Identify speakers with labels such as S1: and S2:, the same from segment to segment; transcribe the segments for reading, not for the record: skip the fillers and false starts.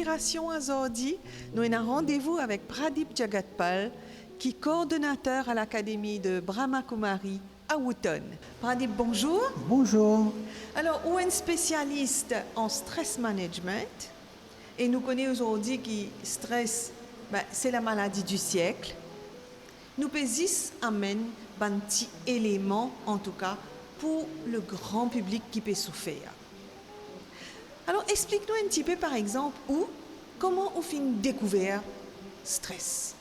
S1: inspiration aujourd'hui, nous avons un rendez-vous avec Pradip Jagatpal, qui est coordonnateur à l'Académie de Brahma Kumari à Wootton. Pradip, bonjour.
S2: Bonjour.
S1: Alors, vous êtes un spécialiste en stress management et nous connaissons aujourd'hui que stress, c'est la maladie du siècle. Nous pouvons amener un petit élément, en tout cas, pour le grand public qui peut souffrir. Alors, explique-nous un petit peu, par exemple, comment on fait découvrir stress.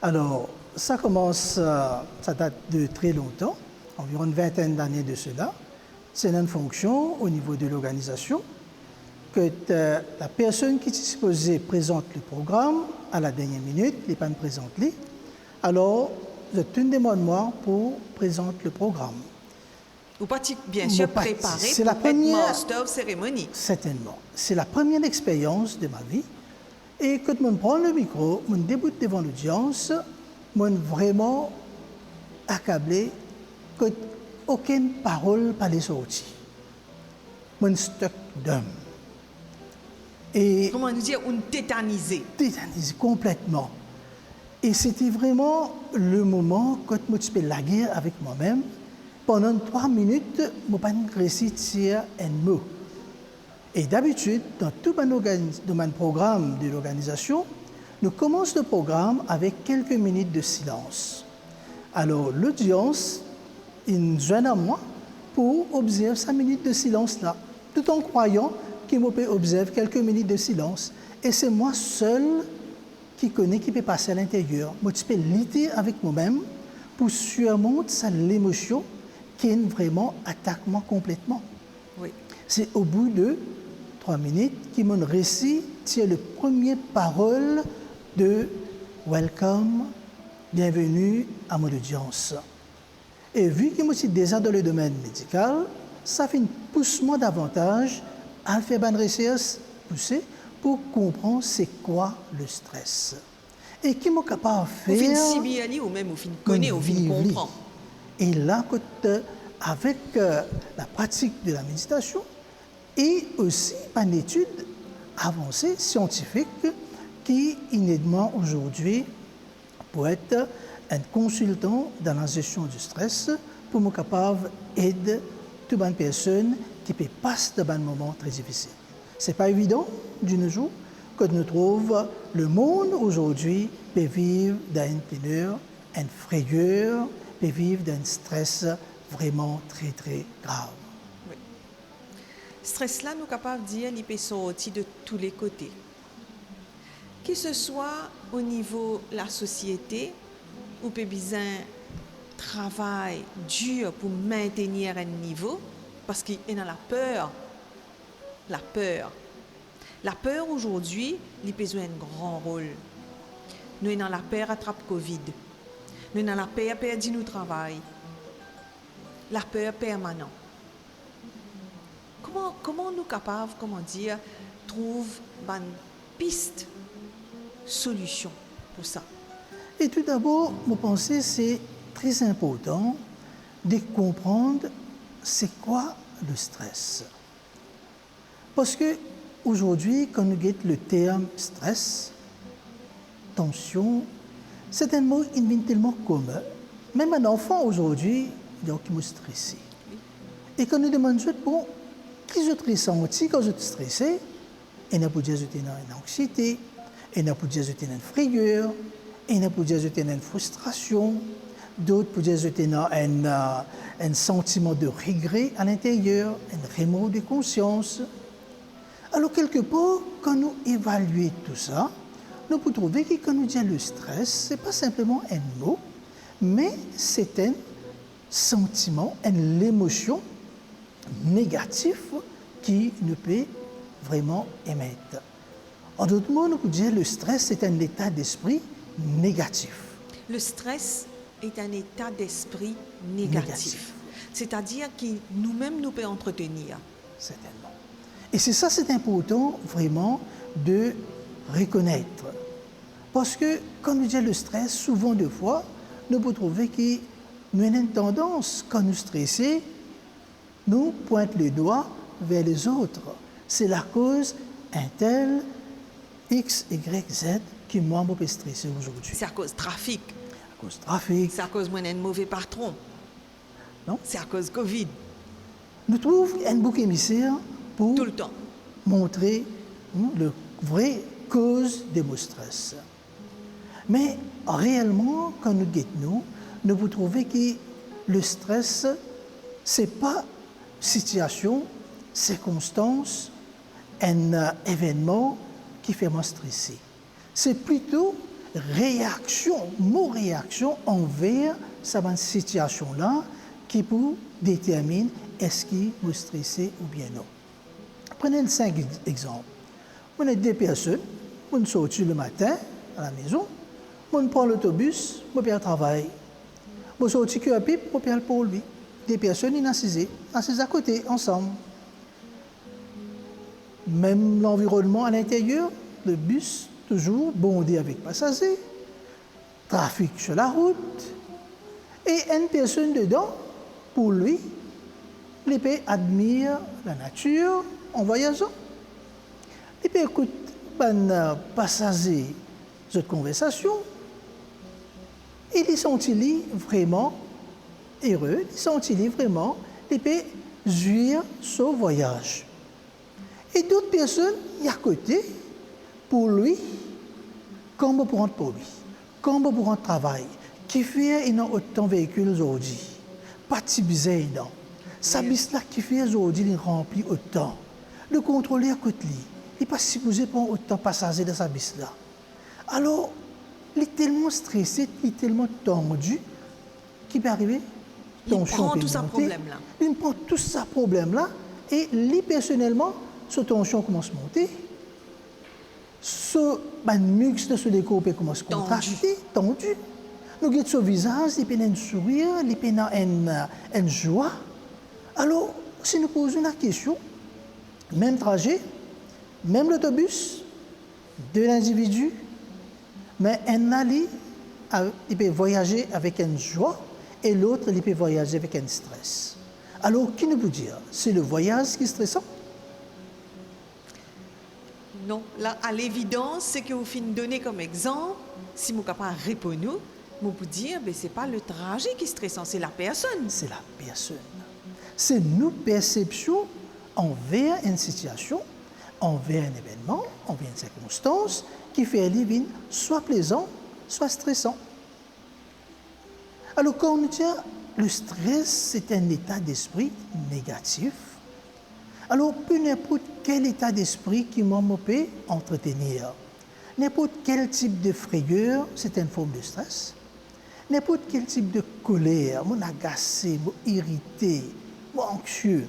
S2: Alors, ça commence, ça date de très longtemps, environ une vingtaine d'années de cela. C'est une fonction au niveau de l'organisation que la personne qui est supposée présente le programme à la dernière minute, n'est pas présente. Alors, je te demande-moi pour présenter le programme.
S1: Ou pas bien sûr préparer pour la première master of cérémonie.
S2: Certainement. C'est la première expérience de ma vie. Et quand je prends le micro, je débute devant l'audience, je suis vraiment accablé que aucune parole n'est sortie. Je suis stuck d'homme.
S1: Et comment nous dire, on tétanisé.
S2: Tétanisé complètement. Et c'était vraiment le moment quand je fais la guerre avec moi-même. Pendant 3 minutes, je n'ai pas réussi à dire un mot. Et d'habitude, dans tout mon programme de l'organisation, nous commençons le programme avec quelques minutes de silence. Alors, l'audience, il joint à moi pour observer 5 minutes de silence là, tout en croyant qu'il peut observer quelques minutes de silence. Et c'est moi seul qui connais, qui peut passer à l'intérieur. Moi, je peux lutter avec moi-même pour surmonter l'émotion qui vraiment attaque moi complètement.
S1: Oui.
S2: C'est au bout de 3 minutes qu'il m'a réussi à la première parole de « Welcome, bienvenue à mon audience ». Et vu que je suis déjà dans le domaine médical, ça fait un poussement davantage à faire une recherche poussée pour comprendre c'est quoi le stress. Et qui m'a capable de faire...
S1: Au fin de ou même au fin de connaître, au fin de comprendre.
S2: Et là, avec la pratique de la méditation et aussi une étude avancée scientifique qui inéditement aujourd'hui pour être un consultant dans la gestion du stress pour me capable d'aider toute bonne personne qui peut passer dans un moment très difficile. Ce n'est pas évident de nos jours que nous trouvons le monde aujourd'hui peut vivre dans une teneur, une frayeur, peut vivre dans un stress vraiment très très grave.
S1: Oui. Stress là, nous sommes capables de dire qu'il peut sortir de tous les côtés. Que ce soit au niveau de la société, où peut besoin travail dur pour maintenir un niveau, parce qu'il y a la peur. La peur. La peur aujourd'hui, il joue un grand rôle. Nous avons la peur attrape Covid. Nous avons la peur perdre notre travail. La peur permanente. Comment nous capables, trouver une piste, solution pour ça?
S2: Et tout d'abord, je pense que c'est très important de comprendre c'est quoi le stress. Parce que aujourd'hui, quand nous guettons le terme stress, tension, c'est un mot tellement commun. Même un enfant aujourd'hui, il est stressé. Et quand nous demandons, bon, qui je ressenti quand je suis stressé, il y a pour dire que j'étais dans une anxiété, il y a pour dire que j'étais dans une frayeur, il y a pour dire que j'étais dans une frustration, d'autres pour dire que j'étais dans un sentiment de regret à l'intérieur, un remords de conscience. Alors, quelque part, quand nous évaluons tout ça, nous pouvons trouver que quand nous disons le stress, ce n'est pas simplement un mot, mais c'est un sentiment, une émotion négative qui nous peut vraiment émettre. En d'autres mots, nous pouvons dire que le stress, c'est un état d'esprit négatif.
S1: Le stress est un état d'esprit négatif. C'est-à-dire que nous-mêmes nous peut entretenir.
S2: Certainement. Et c'est ça, c'est important vraiment de reconnaître. Parce que, quand nous disons le stress, souvent de fois, nous pouvons trouver que nous avons une tendance, quand nous stressons, nous pointons le doigt vers les autres. C'est la cause un tel, X, Y, Z qui moi me stressé aujourd'hui.
S1: C'est à cause du trafic.
S2: À cause du trafic.
S1: C'est à cause de mon mauvais patron.
S2: Non?
S1: C'est à cause du Covid.
S2: Nous trouvons un bouc émissaire pour
S1: Tout le temps.
S2: montrer la vraie cause de mon stress. Mais réellement, quand nous guettons, nous vous trouvez que le stress, ce n'est pas situation, circonstance, un événement qui fait moi stresser. C'est plutôt mon réaction envers cette situation-là qui peut déterminer est-ce qu'il me stresser ou bien non. Prenez 5 exemples. On est 2 personnes, on sort le matin à la maison, on prend l'autobus, on va au travail. On sort à pipe, on va pour lui. 2 personnes, ils sont assises à côté, ensemble. Même l'environnement à l'intérieur, le bus toujours bondé avec passagers, trafic sur la route, et une personne dedans, pour lui, il peut admirer la nature en voyageant. Il peut écouter un passager de conversation, et il sent-il vraiment heureux, il sent-il vraiment, il peut jouir son voyage. Et d'autres personnes, y à côté, pour lui, comme pour rentrer pour lui, comme pour rentrer travail, qui fait autant de véhicules aujourd'hui, pas de bizarre, non. Sa bis là qui fait aujourd'hui, il remplit autant. Le contrôleur à côté, il n'est pas supposé prendre autant de passagers dans sa bis là. Alors, il est tellement stressé, il est tellement tendu, qu'il peut arriver.
S1: Il prend tout ce problème-là.
S2: Il prend tout ce problème-là, et lui, personnellement, sa tension commence à monter. Ce muscle sur les côtés commence à contracter, tendu. Nous avons son visage, il peut un sourire, il peut une joie. Alors, si nous posons la question, même trajet, même l'autobus, 2 individus, mais un ali, il peut voyager avec une joie et l'autre, il peut voyager avec un stress. Alors, qui nous peut dire? C'est le voyage qui est stressant?
S1: Non, là, à l'évidence, c'est que vous finissez de donner comme exemple, si vous êtes capable de répondre, vous pouvez dire que ce n'est pas le trajet qui est stressant, c'est la personne.
S2: C'est la personne. C'est nos perceptions envers une situation, envers un événement, envers une circonstance qui fait l'événement soit plaisant, soit stressant. Alors, quand on dit le stress, c'est un état d'esprit négatif. Alors, peu n'importe quel état d'esprit qui m'en peut entretenir. N'importe quel type de frayeur, c'est une forme de stress. N'importe quel type de colère, mon agacé, mon irrité, mon anxieux,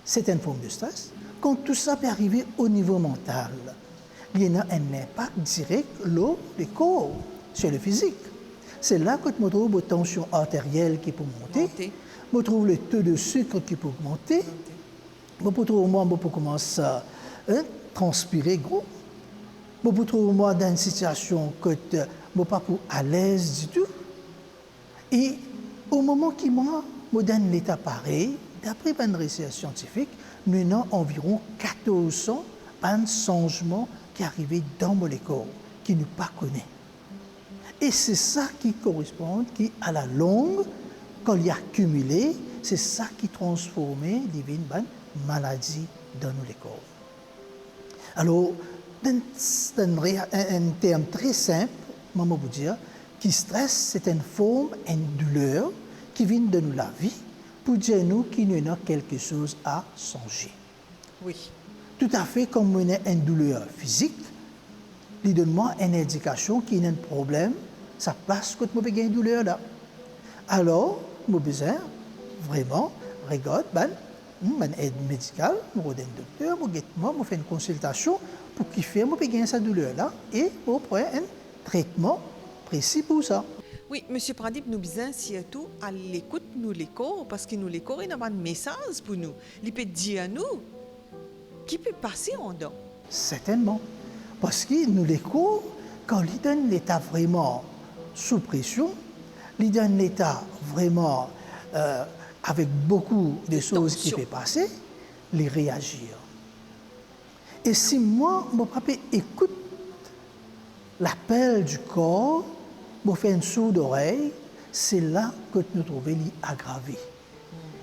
S2: c'est une forme de stress. Quand tout ça peut arriver au niveau mental, il y a un impact direct sur le corps, sur le physique. C'est là que je trouve la tension artérielle qui peut monter, je trouve le taux de sucre qui peut augmenter, je peux commencer à transpirer gros, je trouve moi dans une situation que je ne suis pas à l'aise du tout. Et au moment qui me donne l'état pareil, d'après une recherche scientifique, nous avons environ 1400 changements qui arrivent dans mon corps, qui ne pas connaît. Et c'est ça qui correspond, qui à la longue, quand il y a accumulé, c'est ça qui transforme une maladie dans nos corps. Alors, un terme très simple, je vais vous dire, que stress, c'est une forme, une douleur qui vient de nous la vie pour dire nous qu'il y a quelque chose à changer.
S1: Oui.
S2: Tout à fait comme on a une douleur physique, il donne-moi une indication qu'il y a un problème, ça place que je une douleur là. Alors, je besoin vraiment regarde une aide médicale, je vais un docteur, je fais une consultation pour qu'il fasse cette douleur là et pour prendre un traitement précis pour ça.
S1: Oui, M. Pradip, nous besoin surtout à l'écoute nous les corps, parce que nous les corps, il n'a pas de message pour nous. Il peut dire à nous qui peut passer en dedans.
S2: Certainement. Parce que nous les corps, quand ils donnent l'état vraiment sous pression, ils donnent l'état vraiment avec beaucoup de choses qui peuvent passer, les réagir. Et si moi, mon papa écoute l'appel du corps, me fait une sourde oreille, c'est là que nous trouvons aggravé.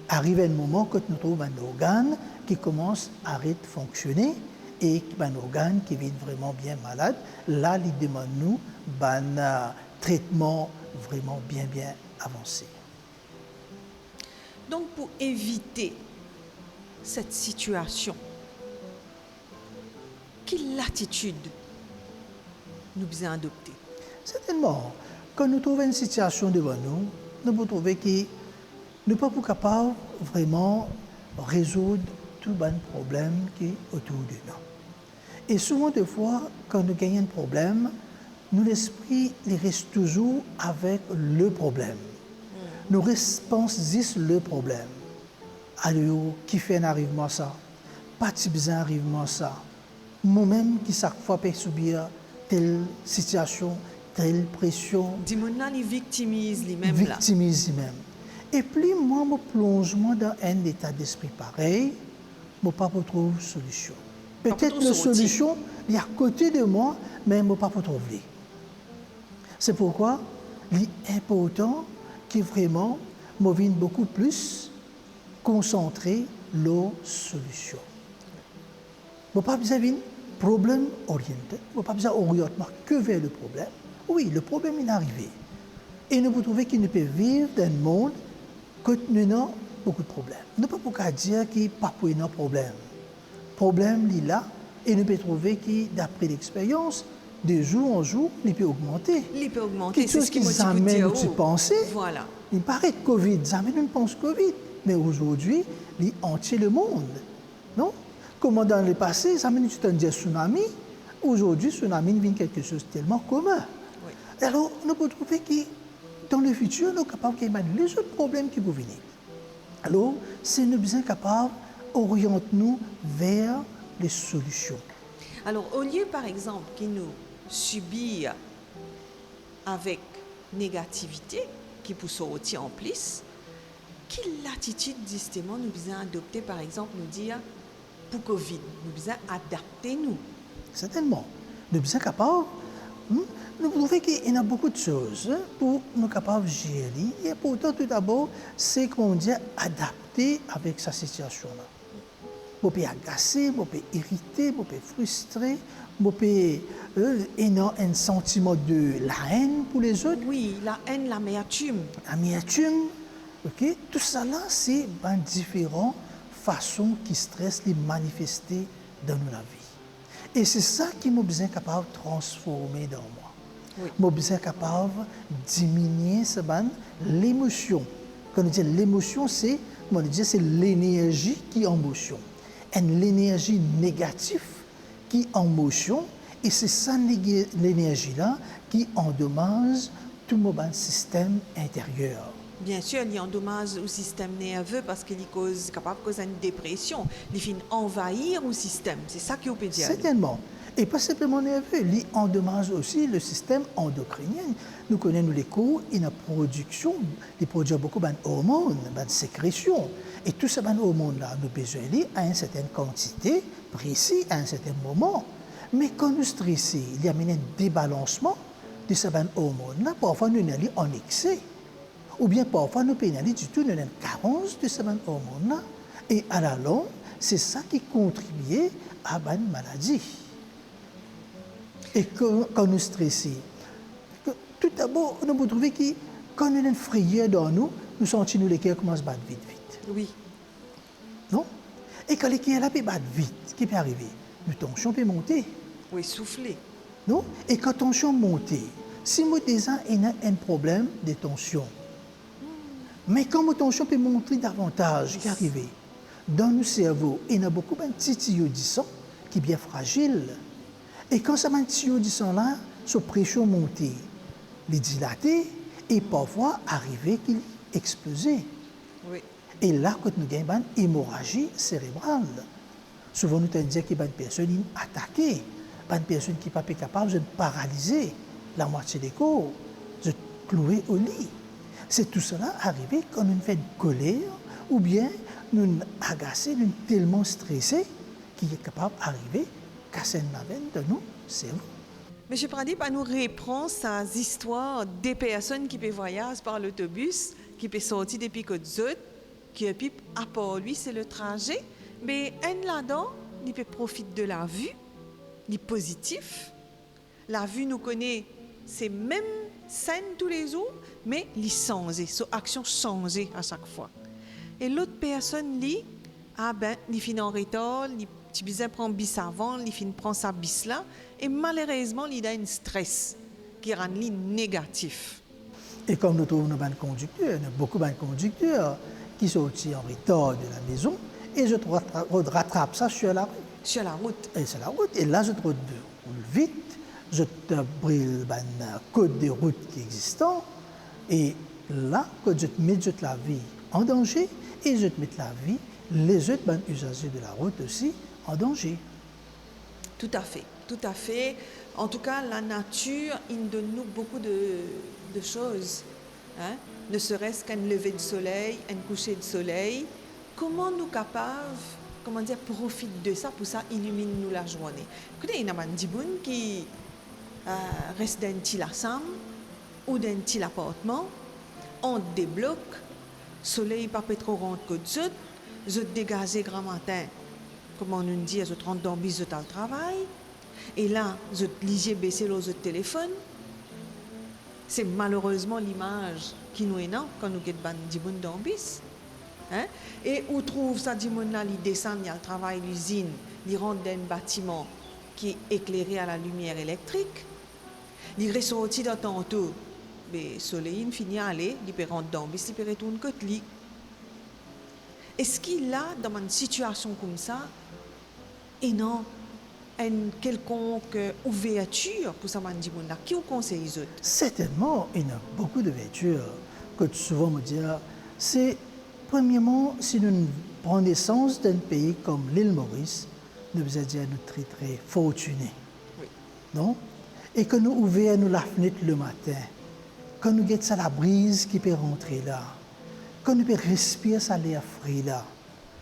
S2: Arrive un moment que nous trouvons un organe qui commence à arrêter de fonctionner et un organe qui est vraiment bien malade. Là, il demande nous un traitement vraiment bien avancé.
S1: Donc, pour éviter cette situation, quelle attitude nous devons adopter?
S2: Certainement, quand nous trouvons une situation devant nous, nous pouvons trouver que nous ne sommes pas capables vraiment de résoudre tout le problème qui est autour de nous. Et souvent, des fois, quand nous gagnons un problème, nous, l'esprit il reste toujours avec le problème. Nous pensons le problème. Alors, qui fait un arrivement ça? Pas de besoin arrivement ça. Moi-même, qui chaque fois peut subir telle situation, telle pression.
S1: Dis-moi, il victimise lui-même là.
S2: Victimise lui-même. Et puis, moi, mon plongement dans un état d'esprit pareil, je ne peux pas trouver solution. Peut-être la solution, il est à côté de moi, mais je ne peux pas trouver. C'est pourquoi il est important que vraiment, je vienne beaucoup plus concentrer la solution. Je ne peux pas besoin de problème orienté, je ne peux pas besoin d'orienter que vers le problème. Oui, le problème est arrivé. Et nous pouvons trouver qu'il ne peut vivre dans un monde que nous avons beaucoup de problèmes. Nous ne pouvons pas dire qu'il n'y a pas de problème. Le problème est là, et nous pouvons trouver que, d'après l'expérience, de jour en jour, il peut augmenter.
S1: Il peut augmenter,
S2: quelque chose qui nous amène à penser.
S1: Voilà.
S2: Il paraît que Covid, ça amène une pense Covid. Mais aujourd'hui, il entier le monde. Non? Comme dans le passé, ça amène tout un tsunami. Aujourd'hui, tsunami devient quelque chose de tellement commun.
S1: Oui.
S2: Alors, nous pouvons trouver que dans le futur, nous sommes capables de les autres problèmes qui vont venir. Alors, c'est nous sommes capables d'orienter nous vers les solutions.
S1: Alors, au lieu, par exemple, qui nous subir avec négativité, qui peut sortir en plus, quelle attitude, justement, nous devons adopter, par exemple, nous dire, pour Covid, nous devons adapter nous?
S2: Certainement. Nous sommes capables. Nous trouvons qu'il y a beaucoup de choses pour nous capables de gérer. Et pourtant, tout d'abord, c'est, comment dire, adapter avec sa situation-là. Je peux agacer, je peux irriter, je peux frustrer, je peux avoir un sentiment de la haine pour les autres.
S1: Oui, la haine, l'amertume.
S2: L'amertume, okay? Tout ça là, c'est différentes façons qui stressent les manifester dans nos vies. Et c'est ça qui m'a besoin capable de transformer dans moi.
S1: Oui.
S2: M'a besoin capable de diminuer l'émotion. Quand on dit l'émotion, c'est l'énergie qui est en motion. Et l'énergie négative qui est en motion, et c'est ça l'énergie-là qui endommage tout mon système intérieur.
S1: Bien sûr, il endommage au système nerveux parce qu'il est capable de causer une dépression. Il finit envahir le système. C'est ça qui est au pédiatre.
S2: Certainement. Et pas simplement nerveux, il endommage aussi le système endocrinien. Nous connaissons les cours, il y a une production, il produit beaucoup d'hormones, de sécrétions. Et tous ces hormones-là, nous besoin à une certaine quantité, précis, à un certain moment. Mais quand nous stressons, il y a un débalancement de ces hormones-là. Parfois, nous sommes en excès. Ou bien parfois, nous pénalisons du tout, nous avons une carence de ces hormones-là. Et à la longue, c'est ça qui contribue à une maladie. Et quand nous stressons, tout d'abord, nous pouvons trouver que quand nous avons une frayeur dans nous, nous sentons que les cœurs commencent à battre vite.
S1: Oui.
S2: Non? Et quand les cœurs battent vite, ce qui peut arriver, la tension peut monter.
S1: Oui, souffler.
S2: Non? Et quand la tension monte, si nous avons un problème de tension, mais quand la tension peut monter davantage, ce qui arrive, dans nos cerveaux, il y a beaucoup de petits tuyaux de sang qui sont bien fragiles. Et quand ça petit tuyau de sang-là, sa pression monte, il dilaté et parfois arriver qu'il explose.
S1: Oui.
S2: Et là, quand nous avons une hémorragie cérébrale, souvent nous disons qu'il y a une personne attaquée, une personne qui n'est pas capable de paralyser la moitié des corps, de clouer au lit. C'est tout cela arrivé quand nous faisons une colère ou bien nous agacés, nous tellement stressés qu'il est capable d'arriver casser la veine de nous, c'est vous.
S1: Monsieur Pradip, à nous reprend ces histoires des personnes qui peuvent voyager par l'autobus, qui peuvent sortir depuis Côte-Zot, qui à part lui, c'est le trajet. Mais un là-dedans, il peut profiter de la vue, il est positif. La vue nous connaît, c'est même scène tous les jours, mais il change, son action change à chaque fois. Et l'autre personne, lui, il finit en retard, il besoin prend bis avant, il finit prend sa bis là, et malheureusement, il a un stress qui rend lui négatif.
S2: Et comme nous trouvons nos bonnes conducteurs, il y a beaucoup de bonnes conducteurs qui sont aussi en retard de la maison, et je rattrape ça sur la route.
S1: Sur la route.
S2: Et c'est la route, et là je te roule vite, je te brûle le code de route qui est existant, et là, quand je te mets la vie en danger, et je te mets la vie, les autres bonnes usagers de la route aussi, en danger.
S1: Tout à fait, tout à fait. En tout cas, la nature, il donne nous beaucoup de choses. Hein? Ne serait-ce qu'un lever de soleil, un coucher de soleil. Comment nous capables, profiter de ça pour ça illumine nous la journée. Écoutez, il y a des gens qui restent dans un petit ensemble ou dans un petit appartement, on débloque, soleil pas trop rentre que je dégager grand matin, comme on nous dit, je rentre dans le travail, et là, je lis baisser le téléphone. C'est malheureusement l'image qui nous est là quand nous avons des gens dans le bis. Hein? Et où trouve ça, des gens là, ils descendent, il y a le travail, l'usine, ils rentrent dans un bâtiment qui est éclairé à la lumière électrique. Ils ressortent dans tantôt, le soleil finit à aller, ils peuvent rentrer dans le bis, ils peuvent retourner côté lit. Est-ce qu'il a, dans une situation comme ça, et non, une quelconque ouverture pour ça, là, qui vous conseille les autres?
S2: Certainement, il y a beaucoup de voitures que souvent me disent, c'est, premièrement, si nous prenons naissance d'un pays comme l'île Maurice, nous devons dire nous très très fortunés.
S1: Oui.
S2: Non? Et que nous ouvrons la fenêtre le matin, que nous guettons ça la brise qui peut rentrer là, que nous pouvons respirer ça l'air frais là,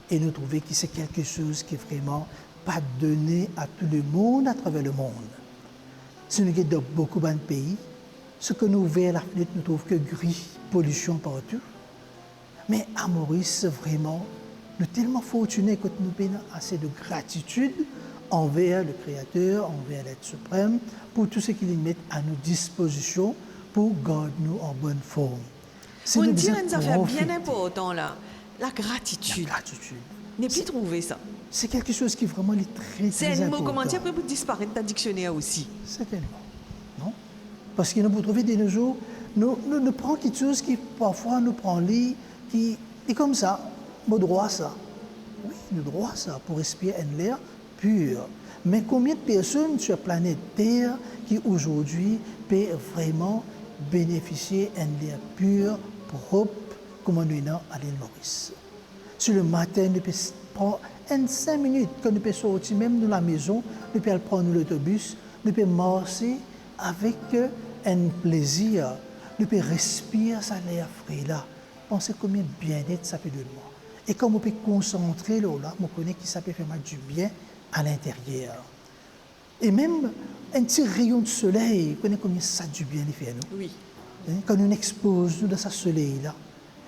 S2: et nous trouvons que c'est quelque chose qui est vraiment pas donné à tout le monde à travers le monde. Si nous sommes dans beaucoup de pays, ce que nous ouvrons la fenêtre, nous trouvons que gris, pollution partout. Mais à Maurice, vraiment, nous sommes tellement fortunés que nous avons assez de gratitude envers le Créateur, envers l'être suprême, pour tout ce qu'il met à nos dispositions pour garder nous en bonne forme.
S1: On dit une affaire bien importante là, la gratitude.
S2: La gratitude.
S1: N'est plus trouvé ça.
S2: C'est quelque chose qui vraiment est très, très important.
S1: C'est un mot, comment dire, peut disparaître dans le dictionnaire aussi.
S2: Certainement. Non? Parce que nous pouvons trouver de nos jours, nous prenons quelque chose qui parfois nous prend lit, qui est comme ça, nous droit ça. Oui, nous droit ça pour respirer un air pur. Mais combien de personnes sur la planète Terre qui aujourd'hui peuvent vraiment bénéficier d'un air pur, propre, comme on est à l'île Maurice? Sur le matin, nous pouvons prendre 5 minutes, quand nous pouvons sortir même de la maison, nous pouvons prendre l'autobus, nous pouvons marcher avec un plaisir, nous pouvons respirer ça l'air frais là. Pensez combien de bien-être ça peut donner. Et comme on peut concentrer là, on connaît que ça peut faire du bien à l'intérieur. Et même un petit rayon de soleil, on connaît combien ça du bien il fait nous.
S1: Oui.
S2: Quand nous exposons dans ce soleil là.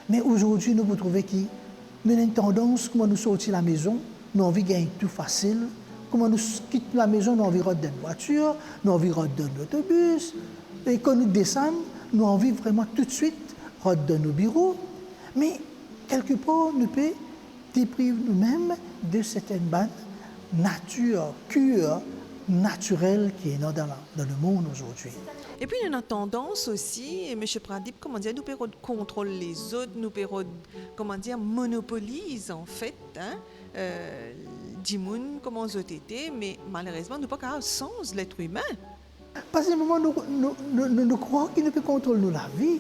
S2: Mais aujourd'hui, nous vous trouvez qui nous avons une tendance, comment nous sortir de la maison, nous avons envie de gagner tout facile. Comment nous quittons la maison, nous avons envie de rentrer dans une voiture, nous avons envie de rentrer dans l'autobus. Et quand nous descendons, nous avons envie vraiment tout de suite de rentrer dans nos bureaux. Mais quelque part, nous pouvons dépriver nous-mêmes de cette nature, cure naturelle qui est dans le monde aujourd'hui.
S1: Et puis, il y a une tendance aussi, et M. Pradip, comment dire, nous pouvons contrôler les autres, nous pouvons, comment dire, monopoliser en fait, hein, Dimoun, comment nous été, mais malheureusement, nous ne pouvons pas avoir sens l'être humain.
S2: Parce que moment nous croyons qu'il ne peut contrôler la vie.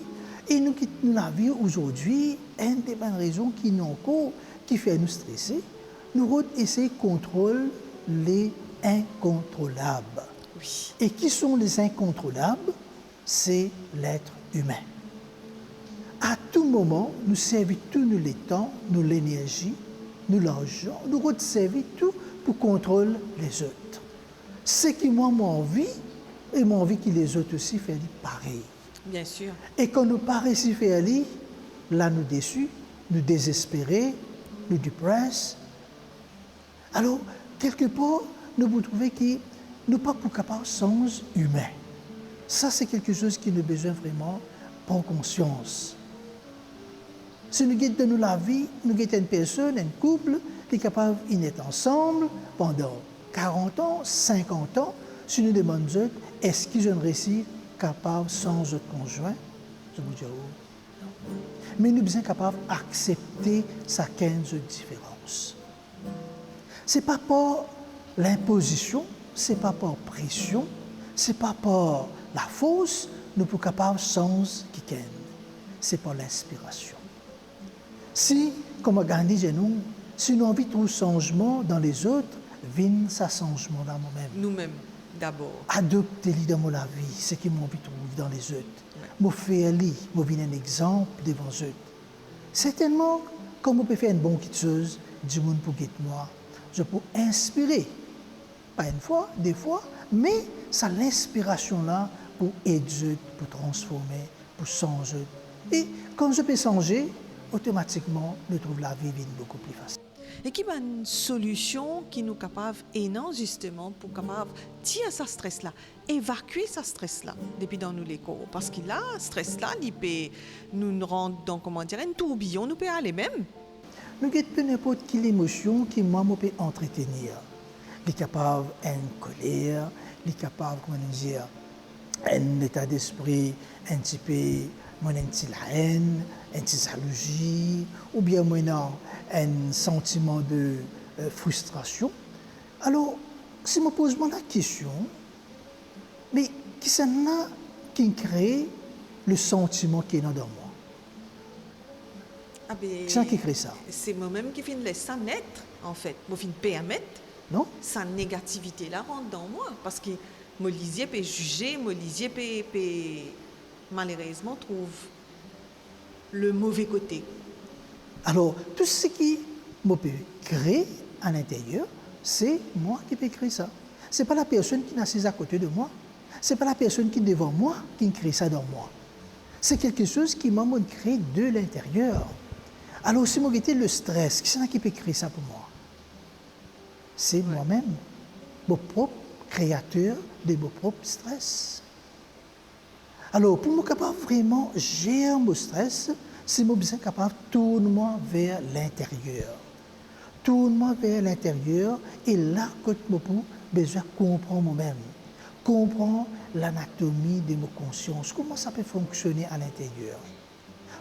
S2: Et nous quittons la vie aujourd'hui, une des bonnes raisons qui nous encore, qui fait nous stresser, nous essayons de contrôler les incontrôlables.
S1: Oui.
S2: Et qui sont les incontrôlables? C'est l'être humain. À tout moment, nous servons tout nous le temps, nous l'énergie, nous l'argent, nous servons tout pour contrôler les autres. C'est qui moi m'envie, et m'envie que les autres aussi fassent pareil.
S1: Bien sûr.
S2: Et quand nous pas réussi à faire là nous déçus, nous désespérés, nous dépressés. Alors, quelque part, nous pouvons trouver que nous pas pour capables de sens humain. Ça, c'est quelque chose qui nous besoin vraiment prendre conscience. Si nous guettons nous la vie, nous guettons une personne, un couple, qui est capable d'être ensemble pendant 40 ans, 50 ans, si nous demandons, est-ce qu'ils ont réussi capable sans autre conjoint? Je vous dis oh, non. Mais nous sommes capables d'accepter sa 15 différence. Ce n'est pas par l'imposition, ce n'est pas par pression, ce n'est pas par la force, nous sommes capables sans qui c'est par l'inspiration. Si, comme Gandhi dit nous, si nous avons envie de trouver changement dans les autres, vienne ça changement dans nous-mêmes.
S1: Nous-mêmes, d'abord.
S2: Adoptez-les dans la vie, ce qui m'ont envie de trouver dans les autres. Moi, fais-les, moi, viens un exemple devant eux. Certainement, comme on peut faire une bonne petite chose, du monde pour guider moi, je peux inspirer, pas une fois, des fois, mais ça l'inspiration là pour aider, pour transformer, pour changer. Et quand je peux changer, automatiquement, je trouve la vie beaucoup plus facile.
S1: Et qui a une solution qui nous capable et non justement pour capable tirer ce stress là, évacuer ce stress là depuis dans nous les corps parce que là stress là il peut nous rendre dans comment dire un tourbillon nous peut aller même.
S2: Nous avons n'importe quelle émotion qui moi peut entretenir. Il est capable d'une colère, il est capable comment dire un état d'esprit un petit peu un petit la haine, un petit jalousie, ou bien maintenant un sentiment de frustration. Alors, si je me pose la question, mais qui c'est là qui crée le sentiment qui est dans moi?
S1: Ah ben,
S2: Qui c'est qui crée ça?
S1: C'est moi-même qui laisse ça naître, en fait. Moi, je permettre
S2: non?
S1: Sa négativité là rentre dans moi. Parce que moi, lisier peut juger, moi, lisier peut malheureusement trouve le mauvais côté.
S2: Alors, tout ce qui me peut créer à l'intérieur, c'est moi qui peux créer ça. Ce n'est pas la personne qui est assise à côté de moi. Ce n'est pas la personne qui est devant moi qui crée ça dans moi. C'est quelque chose qui m'a créé de l'intérieur. Alors, si moi j'étais le stress, qui c'est qui peut créer ça pour moi? C'est moi-même, mon propre créateur de mon propre stress. Alors, pour me capable vraiment gérer mon stress, c'est moi besoin capable de tourner vers l'intérieur. Tourne-moi vers l'intérieur et là, quand je besoin de comprendre moi-même, comprendre l'anatomie de ma conscience, comment ça peut fonctionner à l'intérieur.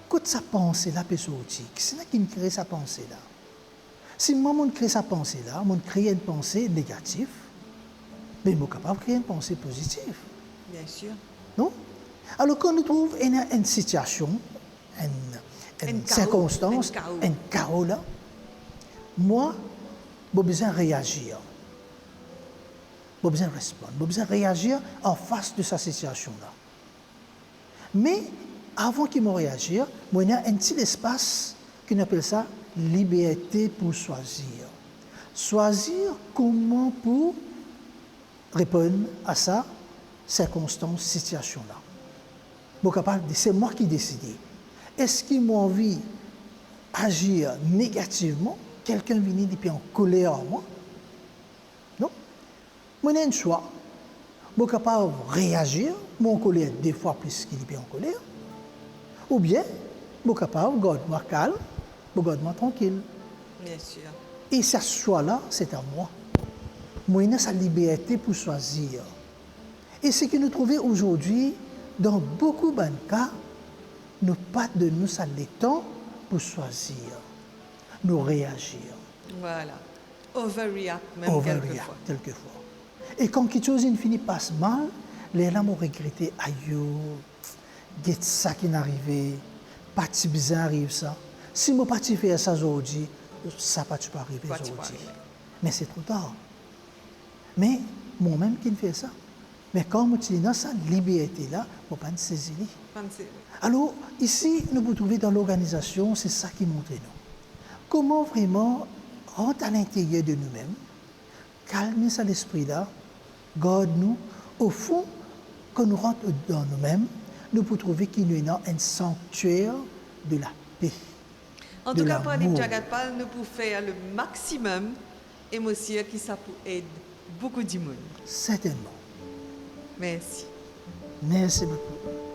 S2: Quand sa pensée-là peut sortir, c'est là qui me crée sa pensée-là. Si moi, je crée sa pensée-là, je crée une pensée négative, mais je suis capable de créer une pensée positive.
S1: Bien sûr.
S2: Non? Alors, quand on trouve une situation, une circonstance, un chaos là, moi, j'ai besoin de réagir. J'ai besoin de répondre. J'ai besoin de réagir en face de cette situation-là. Mais, avant qu'il me réagisse, il y a un petit espace qu'on appelle ça liberté pour choisir. Choisir comment pour répondre à sa circonstance, situation-là. C'est moi qui décide. Est-ce qu'il m'a envie d'agir négativement? Quelqu'un vient et puis en colère en moi? Non. Moi, j'ai un choix. Je suis capable de réagir, mon colère des fois plus qu'il est en colère. Ou bien, je suis capable de garder moi calme, de garder moi tranquille.
S1: Bien sûr.
S2: Et ce choix-là, c'est à moi. Moi, j'ai sa liberté pour choisir. Et ce que nous trouvons aujourd'hui, dans beaucoup de cas, nous pas de nous ça le temps pour choisir, nous réagir.
S1: Voilà. Overreact même
S2: quelquefois. Et quand quelque chose finit passe mal, les gens m'ont regretté, aïe, qu'est ça qui n'est arrivé, pas si bizarre arrive ça. Si moi pas faire ça aujourd'hui, ça pas arriver aujourd'hui. Mais c'est trop tard. Mais moi-même qui fais ça. Mais quand je dis dans cette liberté-là, je ne peux pas saisir. Alors, ici, nous pouvons trouver dans l'organisation, c'est ça qui montre nous. Comment vraiment rentrer à l'intérieur de nous-mêmes, calmer ça l'esprit-là, Garde-nous, au fond, quand nous rentrons dans nous-mêmes, nous pouvons trouver qu'il nous est un sanctuaire de la paix.
S1: En tout cas, pour Anip Jagatpal, nous pouvons faire le maximum et monsieur qui ça peut aider beaucoup de monde.
S2: Certainement.
S1: Merci.
S2: Merci beaucoup.